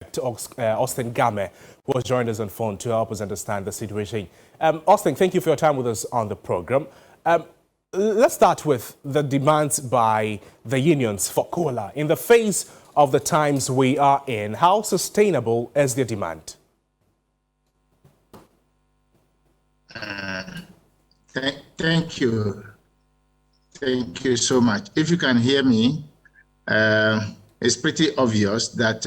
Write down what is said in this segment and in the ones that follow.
Austin Game, who has joined us on phone to help us understand the situation. Austin, thank you for your time with us on the program. Let's start with the demands by the unions for cola. In the face of the times we are in, how sustainable is their demand? Thank you. Thank you so much. If you can hear me, it's pretty obvious that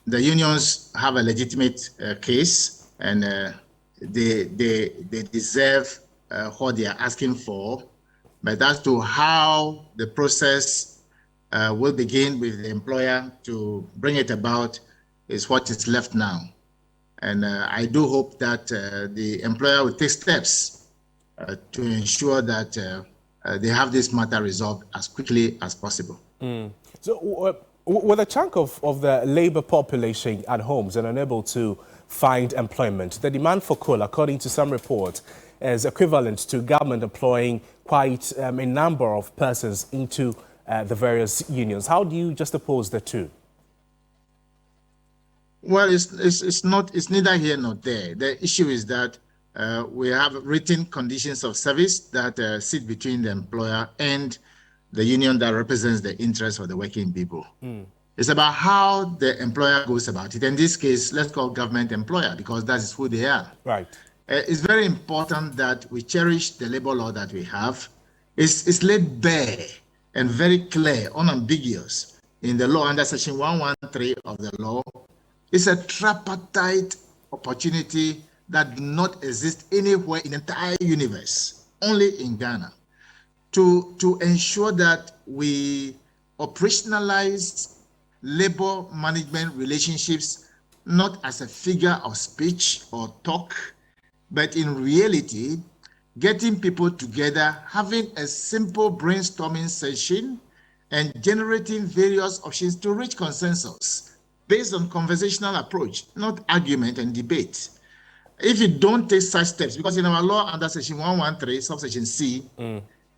the unions have a legitimate case, and they deserve what they are asking for. But as to how the process will begin with the employer to bring it about is what is left now. And I do hope that the employer will take steps to ensure that they have this matter resolved as quickly as possible. So with a chunk of the labor population at homes and unable to find employment, the demand for coal, according to some reports, is equivalent to government employing quite a number of persons into the various unions. How do you juxtapose the two? Well, it's neither here nor there. The issue is that we have written conditions of service that sit between the employer and the union that represents the interests of the working people. It's about how the employer goes about it. In this case, let's call government employer because that is who they are. Right. It's very important that we cherish the labor law that we have. It's laid bare and very clear, unambiguous in the law under section 113 of the law. It's a tripartite opportunity that does not exist anywhere in the entire universe, only in Ghana, to ensure that we operationalize labor management relationships not as a figure of speech or talk, but in reality, getting people together, having a simple brainstorming session, and generating various options to reach consensus based on conversational approach, not argument and debate. If you don't take such steps, because in our law under section 113, subsection C,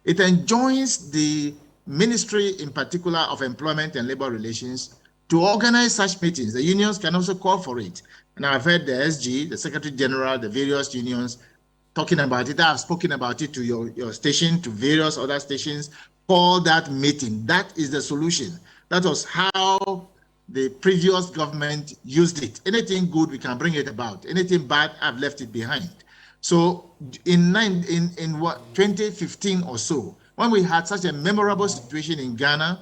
it enjoins the Ministry in particular of Employment and Labor Relations to organize such meetings. The unions can also call for it. And I've heard the SG, the Secretary General, the various unions talking about it. I've spoken about it to your station, to various other stations. Call that meeting. That is the solution. That was how the previous government used it. Anything good, we can bring it about. Anything bad, I've left it behind. So in 2015 or so, when we had such a memorable situation in Ghana,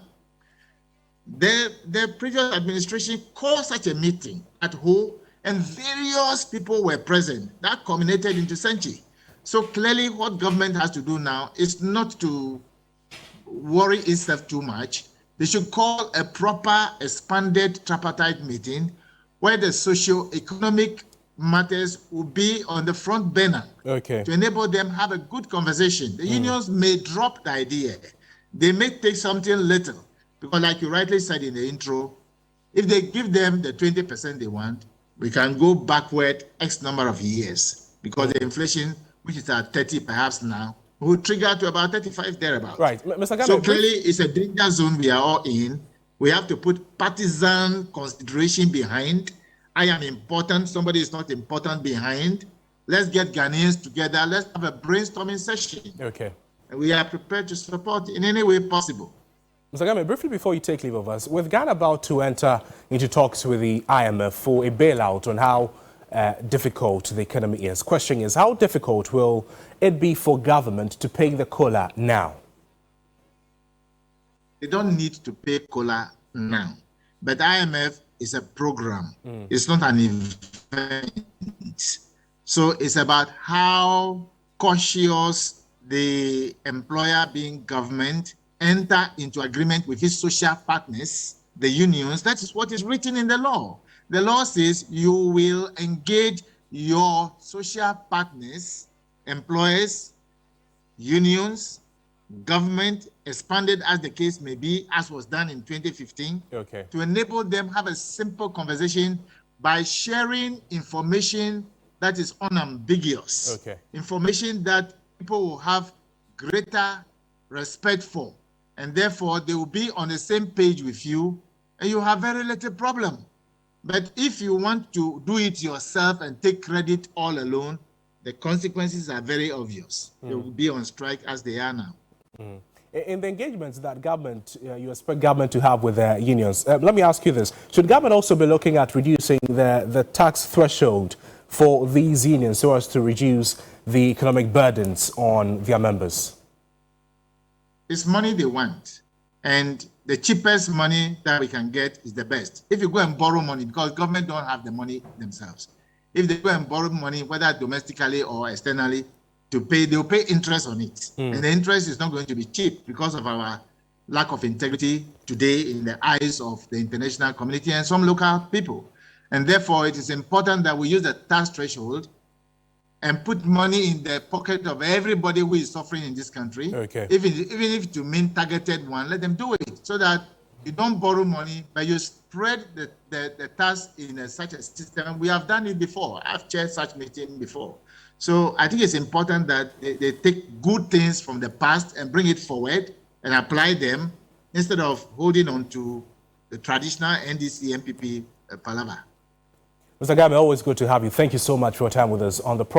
the previous administration called such a meeting at home, and various people were present. That culminated into Senchi. So clearly what government has to do now is not to worry itself too much. They should call a proper expanded tripartite meeting where the socio-economic matters will be on the front burner to enable them have a good conversation. The unions may drop the idea. They may take something little, because like you rightly said in the intro, if they give them the 20% they want, we can go backward X number of years, because the inflation, which is at 30 perhaps now, will trigger to about 35 thereabouts. Right. Mr. Game, so clearly it's a danger zone we are all in. We have to put partisan consideration behind. I am important, somebody is not important behind. Let's get Ghanaians together. Let's have a brainstorming session. Okay. And we are prepared to support in any way possible. Mr. Game, briefly before you take leave of us, with Ghana about to enter into talks with the IMF for a bailout on how difficult the economy is. Question is, how difficult will it be for government to pay the cola now? They don't need to pay cola now, but IMF is a program. It's not an event. So it's about how cautious the employer, being government, enter into agreement with his social partners, the unions. That is what is written in the law. The law says you will engage your social partners, employers, unions, government, expanded as the case may be, as was done in 2015, to enable them have a simple conversation by sharing information that is unambiguous, information that people will have greater respect for, and therefore they will be on the same page with you, and you have very little problem. But if you want to do it yourself and take credit all alone, the consequences are very obvious. They will be on strike as they are now. In the engagements that government, you expect government to have with the unions, let me ask you this. Should government also be looking at reducing the tax threshold for these unions so as to reduce the economic burdens on their members? It's money they want. And the cheapest money that we can get is the best. If you go and borrow money, because government don't have the money themselves. If they go and borrow money, whether domestically or externally, to pay, they'll pay interest on it. And the interest is not going to be cheap because of our lack of integrity today in the eyes of the international community and some local people. And therefore, it is important that we use the tax threshold and put money in the pocket of everybody who is suffering in this country. Okay. Even if to mean targeted one, let them do it so that you don't borrow money, but you spread the tax in such a system. We have done it before. I've chaired such meeting before. So I think it's important that they take good things from the past and bring it forward and apply them instead of holding on to the traditional NDC MPP palaver. Mr. Game, always good to have you. Thank you so much for your time with us on the program.